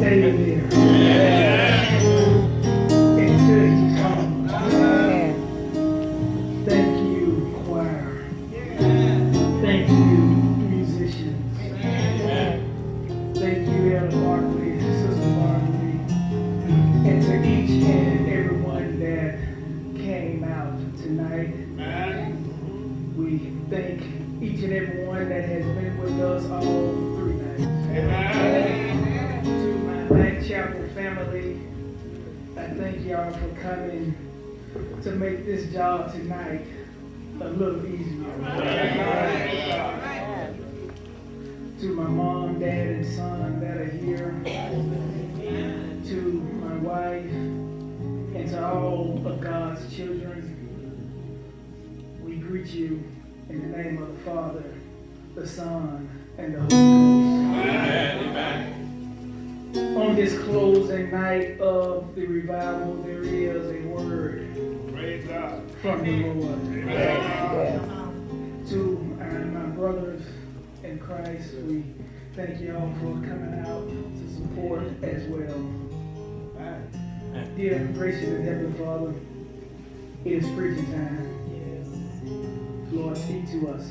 stay there. Yeah. Until he comes. Yeah. Thank you, choir. Yeah. Thank you, musicians. Yeah. Thank you, Elder Barkley, Sister Barkley, and to each and everyone that came out tonight. We thank each and every one that has been with us all 3 nights. Amen. To my Light Chapel family, I thank y'all for coming to make this job tonight a little easier. Amen. To my mom, dad, and son that are here, to my wife, and to all of God's children, we greet you in the name of the Father, the Son, and the Holy Ghost. Amen. On this closing night of the revival, there is a word from the Lord. Amen. To my brothers in Christ, we thank y'all for coming out to support as well. Dear gracious and heavenly Father, it is preaching time. Lord, speak to us.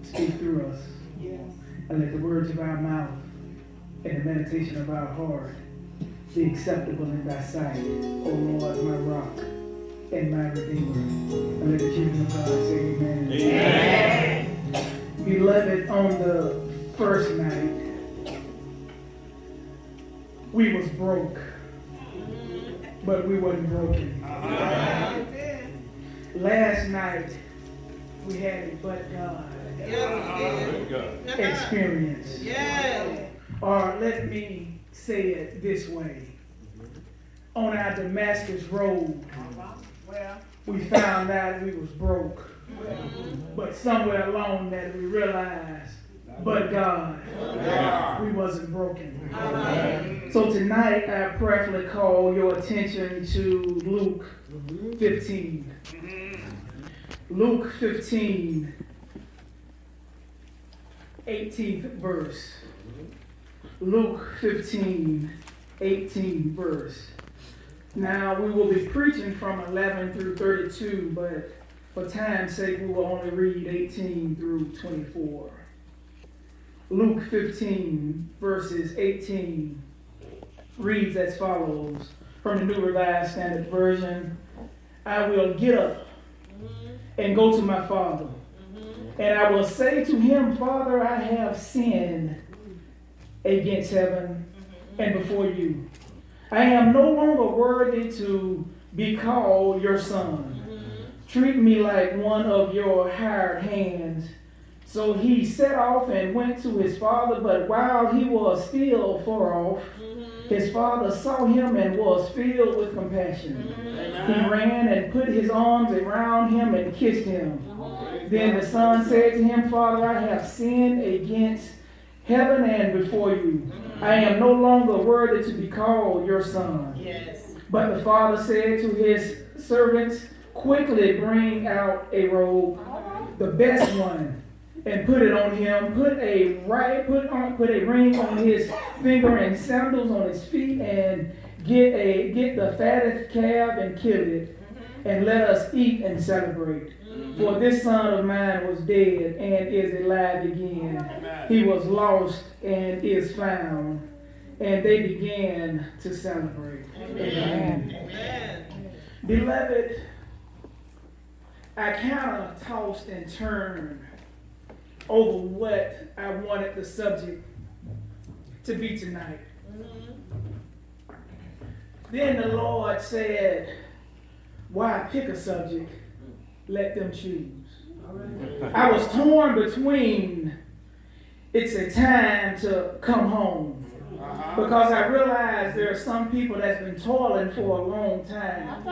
Speak through us. Yes. And let the words of our mouth and the meditation of our heart be acceptable in thy sight, O Lord, my rock and my redeemer. And let the children of God say amen. Amen. Beloved, on the first night, we was broke, but we wasn't broken. Last night, we had a but God experience. Yeah. Or let me say it this way. On our Damascus road, we found out we was broke. But somewhere along that we realized, but God, we wasn't broken. So tonight I prayerfully call your attention to Luke 15. Luke 15, 18th verse. Luke 15, 18th verse. Now we will be preaching from 11 through 32, but for time's sake we will only read 18 through 24. Luke 15, verses 18 reads as follows from the New Revised Standard Version. I will get up and go to my Father. And I will say to him, Father, I have sinned against heaven and before you. I am no longer worthy to be called your son. Treat me like one of your hired hands. So he set off and went to his father, but while he was still far off, his father saw him and was filled with compassion. He ran and put his arms around him and kissed him. Then the son said to him, Father, I have sinned against heaven and before you. I am no longer worthy to be called your son. Yes. But the father said to his servants, quickly bring out a robe, the best one, and put it on him. Put a ring on his finger and sandals on his feet, and get the fattest calf and kill it, and let us eat and celebrate. For this son of mine was dead and is alive again. Amen. He was lost and is found. And they began to celebrate. Amen. Amen. Beloved, I kind of tossed and turned over what I wanted the subject to be tonight. Then the Lord said, why pick a subject? Let them choose. I was torn between it's a time to come home. Because I realized there are some people that's been toiling for a long time.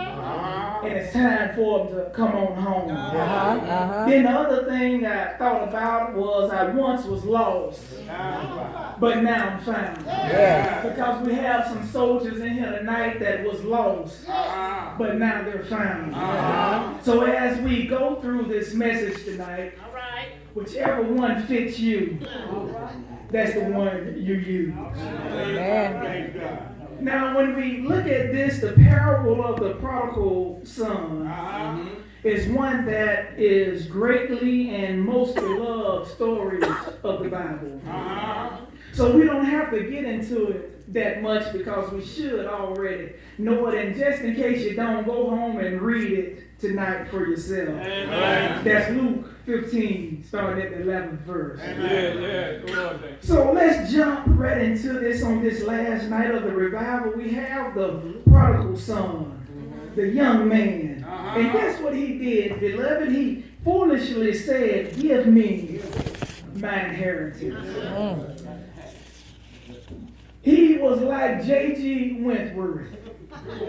And it's time for them to come on home. Then the other thing I thought about was I once was lost. But now I'm found. Because we have some soldiers in here tonight that was lost. But now they're found. So as we go through this message tonight, Whichever one fits you, that's the one you use. Amen. Now, when we look at this, the parable of the prodigal son is one that is greatly and most beloved stories of the Bible. So we don't have to get into it that much because we should already know it. And just in case you don't, go home and read it tonight for yourself. Amen. That's Luke 15, starting at the 11th verse. Amen. So let's jump right into this on this last night of the revival. We have the prodigal son, the young man. And guess what he did, beloved? He foolishly said, give me my inheritance. He was like J.G. Wentworth.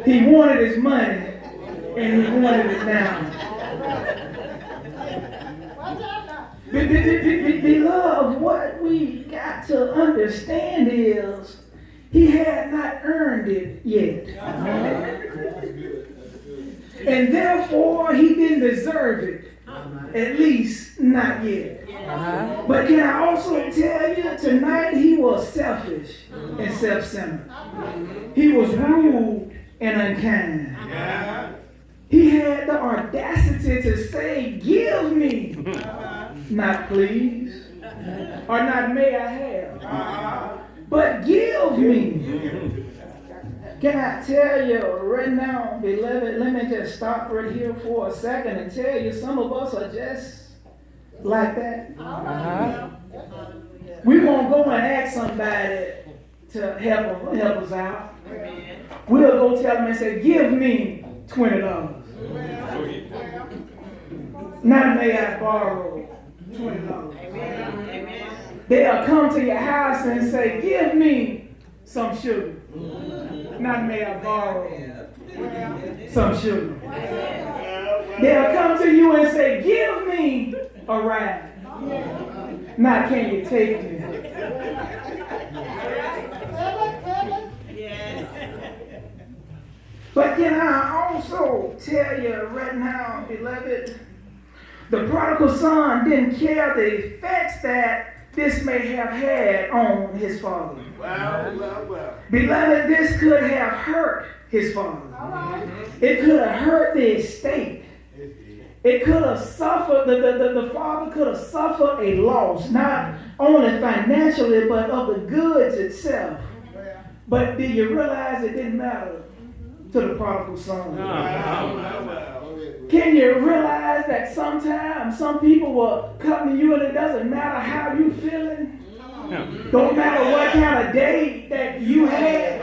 He wanted his money, and he wanted it now. Beloved, what we got to understand is he had not earned it yet. And therefore, he didn't deserve it. At least not yet. But can I also tell you, tonight he was selfish and self-centered. He was rude and unkind. He had the audacity to say, give me, not please, or not may I have, but give me. Can I tell you right now, beloved, let me just stop right here for a second and tell you some of us are just like that. We won't go and ask somebody to help us out. We'll go tell them and say, give me $20. Not may I borrow $20. They'll come to your house and say, give me some sugar. Not may I borrow some sugar. They'll come to you and say, give me a ride. Not can you take me. But can I also tell you right now, beloved, the prodigal son didn't care the effects that this may have had on his father. Well. Beloved, this could have hurt his father. It could have hurt the estate. It could have suffered, the father could have suffered a loss, not only financially, but of the goods itself. But did you realize it didn't matter to the prodigal son? Can you realize that sometimes some people will come to you and it doesn't matter how you feeling? Don't matter what kind of day that you had.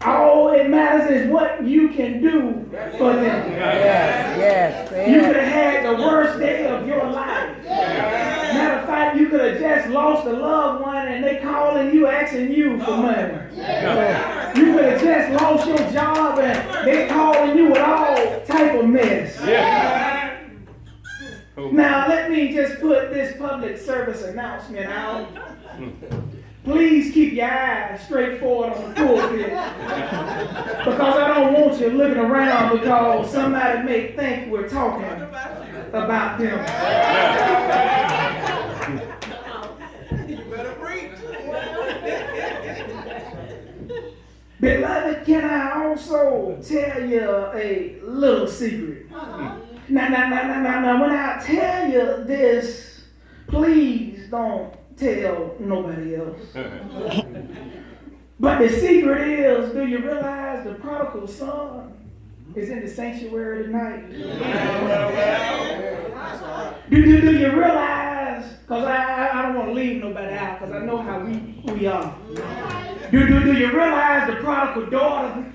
All it matters is what you can do for them. Yes. You could have had the worst day of your life. Matter of fact, you could have just lost a loved one and they calling you asking you for money. You could have just lost your job and they calling you with all type of mess. Now let me just put this public service announcement out. Please keep your eyes straight forward on the pulpit. Because I don't want you looking around because somebody may think we're talking about them. You better preach. Beloved, can I also tell you a little secret? Now, when I tell you this, please don't tell nobody else. But the secret is, do you realize the prodigal son is in the sanctuary tonight? Do you realize, because I don't want to leave nobody out, because I know how we are. Do you realize the prodigal daughter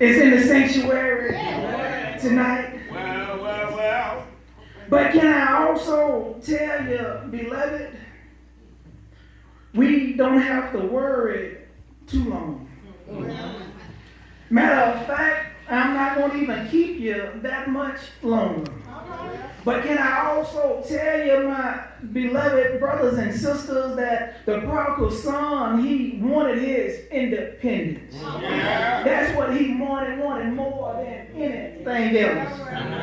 is in the sanctuary tonight? Well. But can I also tell you, beloved, we don't have to worry too long. Matter of fact, I'm not going to even keep you that much longer. But can I also tell you, my beloved brothers and sisters, that the prodigal son, he wanted his independence. That's what he wanted more than anything else.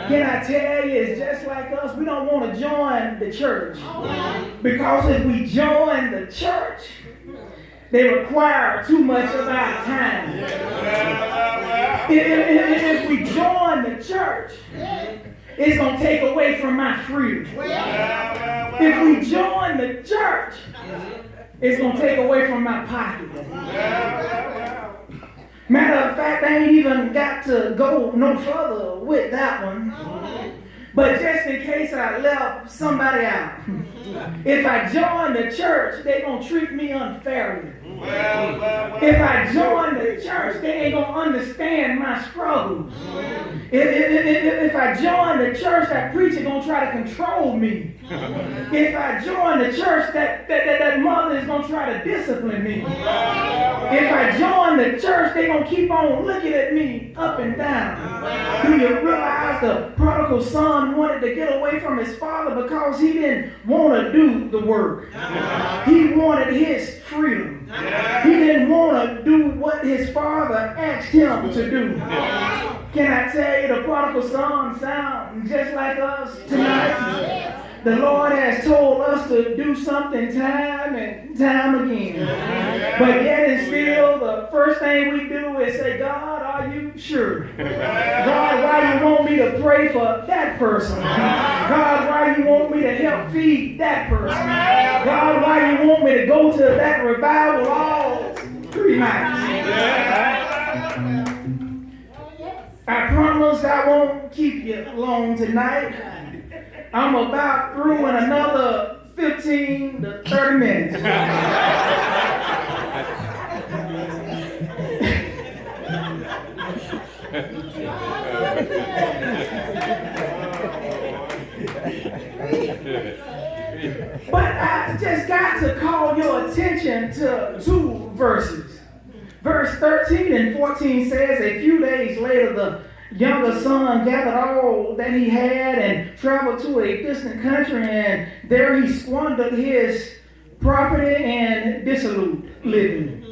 Can I tell you, it's just like us, we don't want to join the church. Because if we join the church, they require too much of our time. If we join the church, it's going to take away from my freedom. If we join the church, it's going to take away from my pocket. Matter of fact, I ain't even got to go no further with that one. But just in case I left somebody out, if I join the church, they going to treat me unfairly. If I join the church, they ain't going to understand my struggles. If I join the church, that preacher going to try to control me. If I join the church, that mother is going to try to discipline me. If I join the church, they going to keep on looking at me up and down. Do you realize the prodigal son wanted to get away from his father because he didn't want to do the work? He wanted his freedom. He didn't want to do what his father asked him to do. Can I tell you, the prodigal son sounds just like us tonight? The Lord has told us to do something time and time again. But yet and still, the first thing we do is say, God, are you sure? God, why you want me to pray for that person? God, why you want me to help feed that person? God, why you want me to go to that revival all 3 nights? I promise I won't keep you long tonight. I'm about through in another 15 to 30 minutes. But I just got to call your attention to 2 verses. Verse 13 and 14 says, a few days later, the younger son gathered all that he had and traveled to a distant country, and there he squandered his property and dissolute living.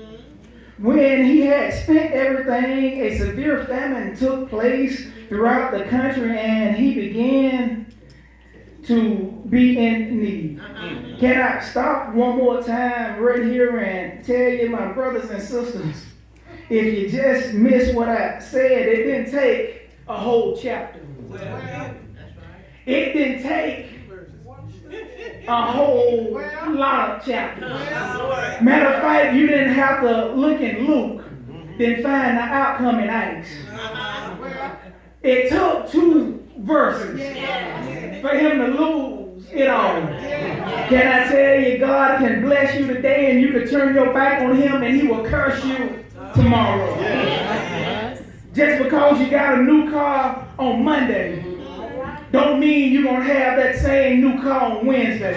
When he had spent everything, a severe famine took place throughout the country, and he began to be in need. Can I stop one more time right here and tell you, my brothers and sisters, if you just missed what I said, it didn't take a whole chapter. It didn't take a whole lot of chapters. Matter of fact, you didn't have to look in Luke, then find the outcome in Acts. It took 2 verses for him to lose it all. Can I tell you, God can bless you today and you can turn your back on him and he will curse you tomorrow. Just because you got a new car on Monday don't mean you're going to have that same new car on Wednesday.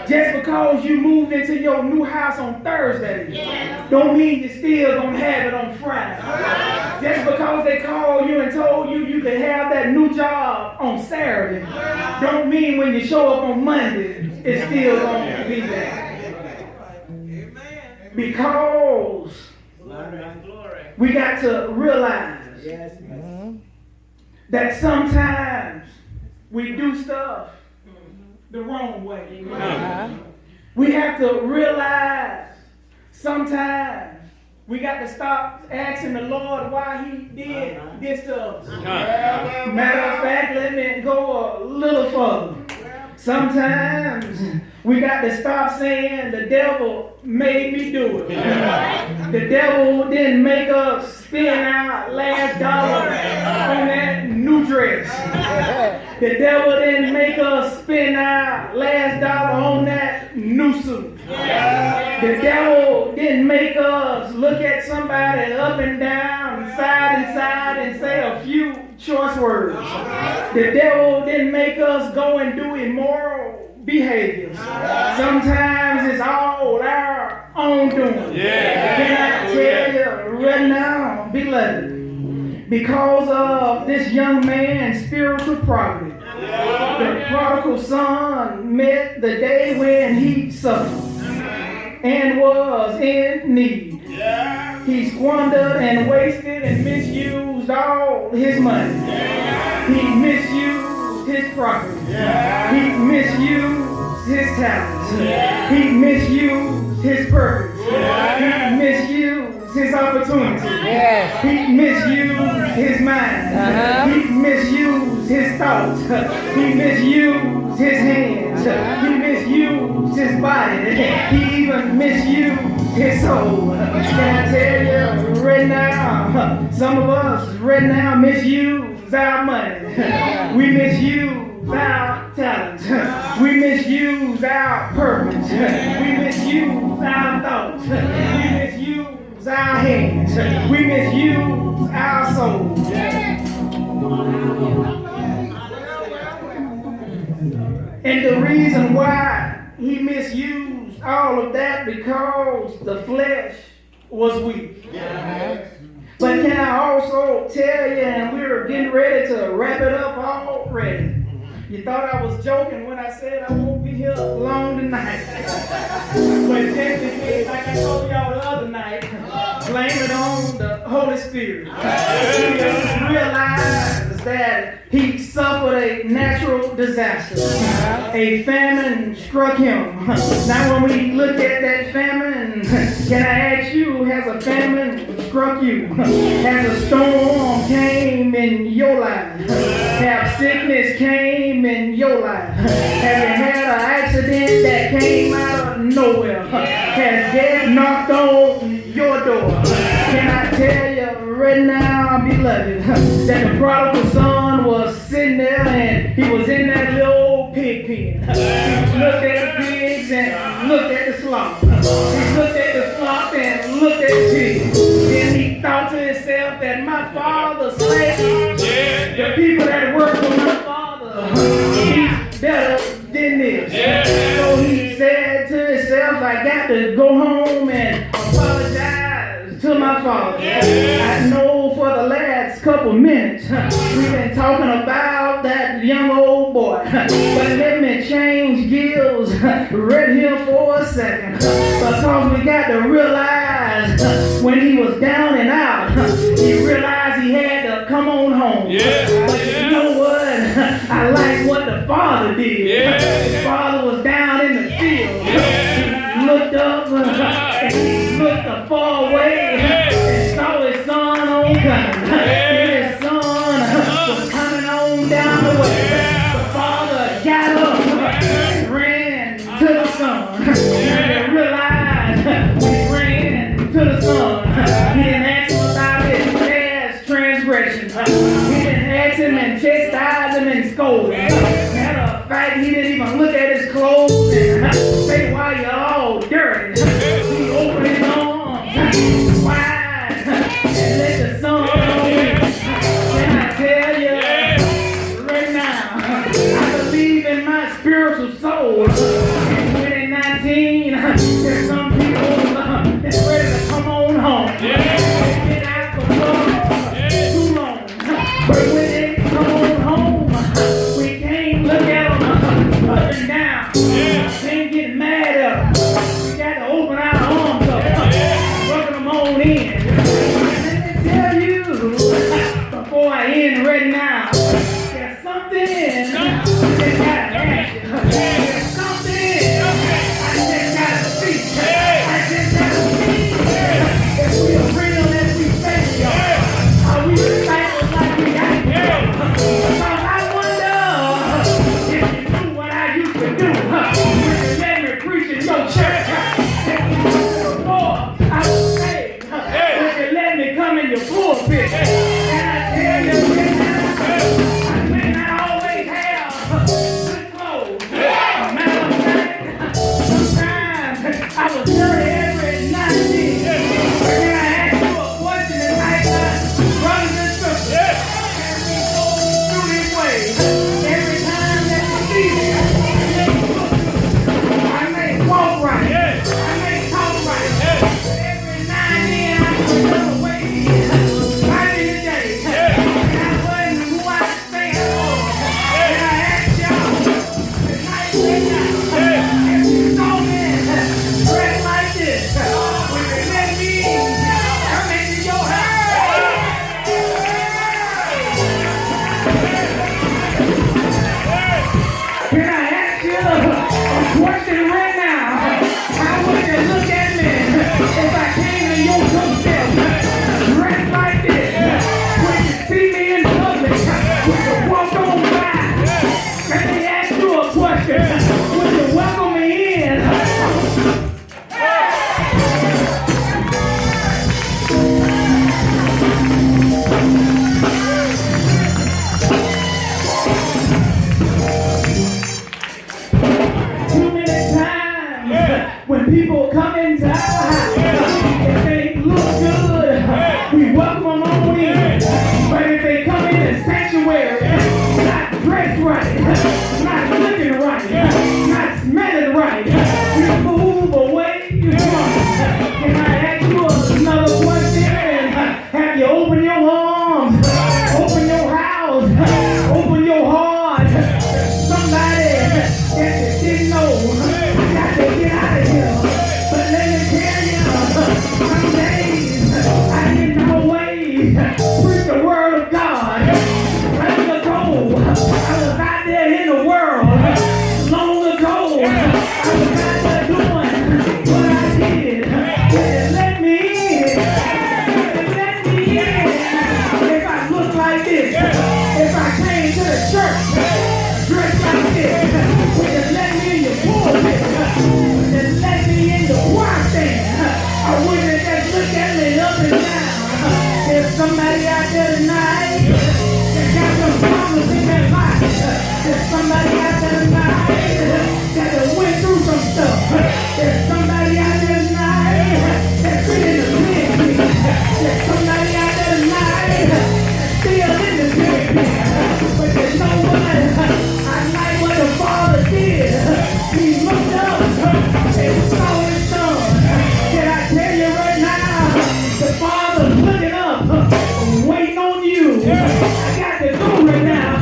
Just because you moved into your new house on Thursday don't mean you're still going to have it on Friday. Just because they called you and told you you could have that new job on Saturday don't mean when you show up on Monday it's still going to be there. Because we got to realize that sometimes we do stuff the wrong way. We have to realize sometimes we got to stop asking the Lord why he did this to us. Matter of fact, let me go a little further. Sometimes we got to stop saying the devil made me do it. The devil didn't make us spend our last dollar on that new dress. The devil didn't make us spend our last dollar on that new suit. The devil didn't make us look at somebody up and down, side and side, and say a few choice words. The devil didn't make us go and do immoral behaviors. Sometimes it's all our own doing. Can I tell you right now, beloved, because of this young man's spiritual poverty, The prodigal son met the day when he suffered and was in need. Yeah. He squandered and wasted and misused all his money. He misused his property. He misused his talents. He misused his purpose. He misused his opportunity. Yes. He misused his mind. He misused his thoughts. He misused his hands. He misused his body. He even misused his soul. Can I tell you right now, some of us right now misuse our money. We misuse our talents. We misuse our purpose. We misuse our thoughts. We misuse our hands. We misuse our soul. And the reason why he misused all of that because the flesh was weak. But can I also tell you, and we're getting ready to wrap it up already. You thought I was joking when I said I won't be here long tonight. But just in case, like I told y'all the other night, blame it on the Holy Spirit. He realized that he suffered a natural disaster. A famine struck him. Now when we look at that famine, can I ask you, has a famine struck you? Has a storm came in your life? Have sickness came in your life? Have you had an accident that came out of nowhere? Has death knocked on your door? Can I tell you right now, beloved, that the prodigal son was sitting there and he was in that little old pig pen. He looked at the pigs and looked at the slop. He looked at the slop and looked at the pigs. Then he thought to himself that my father's slaves, the people that work for my father, he's better than this. So he said to himself, I got to go home and apologize to my father. I know for the last couple minutes we've been talking about that young old boy, but let me change gears right here for a second, because we got to realize when he was down and out, he realized he had to come on home. But you know what? I like what the father did. His father was down in the field. He looked up and he looked far away and saw his son on coming. And his son was coming on down the way. The father got up and ran to the son. And realized when he ran to the son, he didn't ask him about his past transgressions. He didn't ask him and chastise him and scold him. Matter of fact, he didn't even look at his clothes and say, why you all dirty. He When people come into our house, if they look good, we welcome them on in. But if they come in the sanctuary, not dressed right, not looking right, not smelling right, we move away from them. Can I ask you another question? Have you opened your arms, open your house, open your heart? Somebody that you didn't know got to get out of here. But let me tell you, some days I didn't always preach the word of God. Long ago, I was out there in the world. Long ago, I was out there doing what I did. Let me in. Let me in. If I look like this, if I came to the church dressed like this, would you let me in your pulpit? Just let me in the choir stand. I wouldn't just look at me up and down. There's somebody out there tonight that got some problems in their life. There's somebody out there tonight that done went through some stuff. There's somebody out there tonight that's been in the pit. There's somebody out there tonight that's still in the pit. But you know what? I like what the Father did. He looked up and saw his son. Can I tell you right now? The Father's looking up, waiting on you. I got to go right now.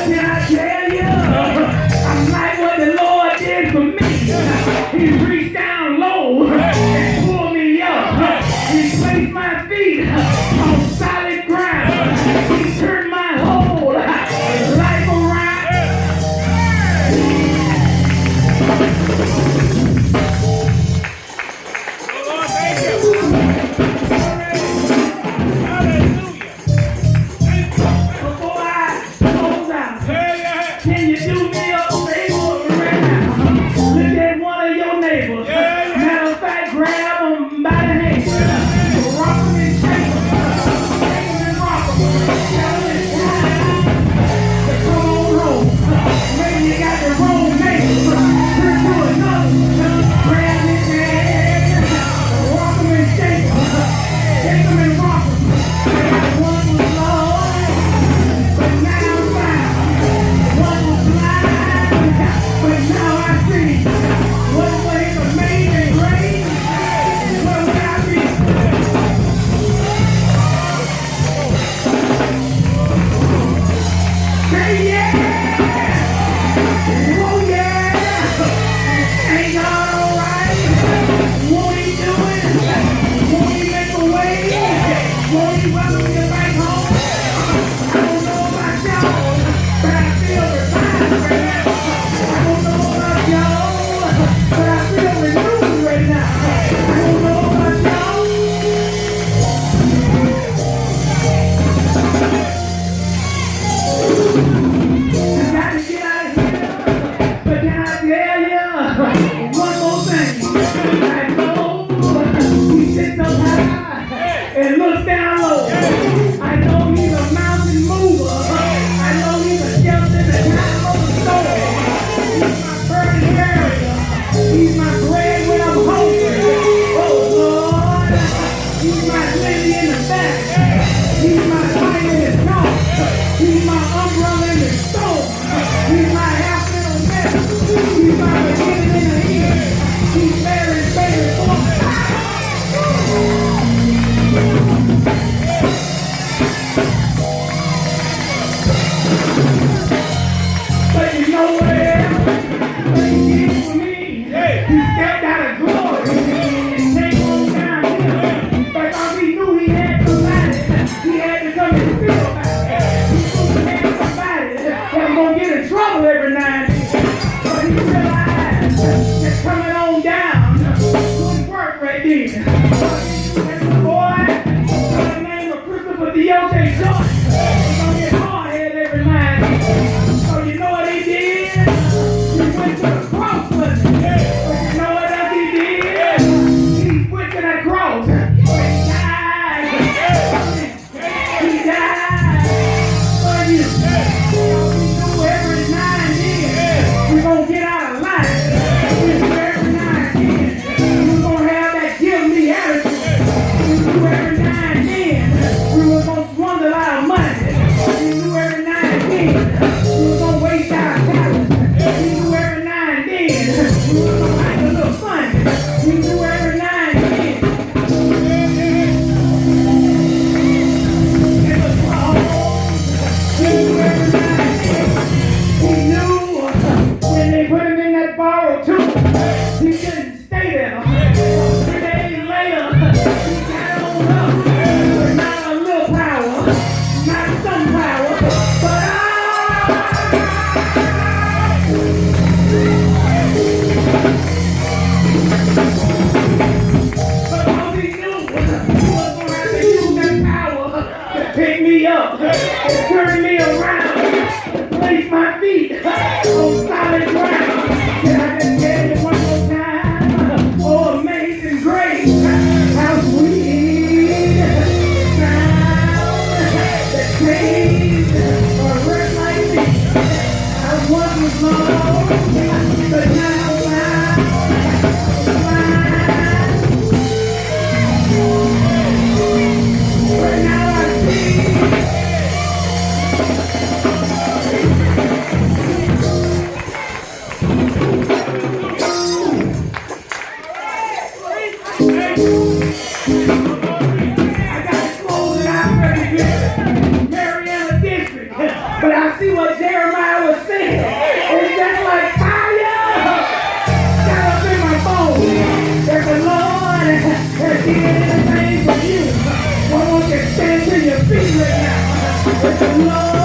Can I tell you? I'm like what the Lord did for me. He reached down low and pulled me up. He placed my feet on solid ground. He turned my whole life around. Lord, thank you. Hallelujah. Thank you. Before I close out, Yeah. can you do me a favor right now? Look at one of your neighbors. Matter of fact, grab them by the hand. Rock them and shake them. Shake them and rock them. Tell them it's time to come on home. Maybe you got the wrong neighbor. Turn to another. Grab his hand. Rock them and shake them. Shake them and rock them. One was lost, but now I'm found. One was blind, but now I see. One way to amazing grace, where would I be? Say yeah! Oh yeah! Ain't God alright? Won't he do it? Won't he make a way? Won't he welcome you back home? I don't know about y'all, but I feel revived right now. I don't know about y'all, but I feel renewed right now. I don't know about y'all. You got to get out of here. But can I tell you one more thing? I know he sits up high and looks down low. I know he's a mountain mover. I know he's a shelter in the time of the storm. He's my burden carrier. He's my bread when I'm hungry. Oh Lord, he's my lily in the back. He's my light in the dark. He's my umbrella in the storm. He's my half in the mess. He's my beginning in the end. He's very, very full. picked me up and turned me around, placed my feet on solid ground. Can I just get it one more time? Oh, amazing grace, how sweet the sound that saved a wretch like me. I once was lost, but now I'm found. But now I see. I got exposed out pretty good, Mariana District. But I see what Jeremiah was saying. It's just like fire got up in my bones. That the Lord has did anything for you. I want you to stand to your feet right now. That the Lord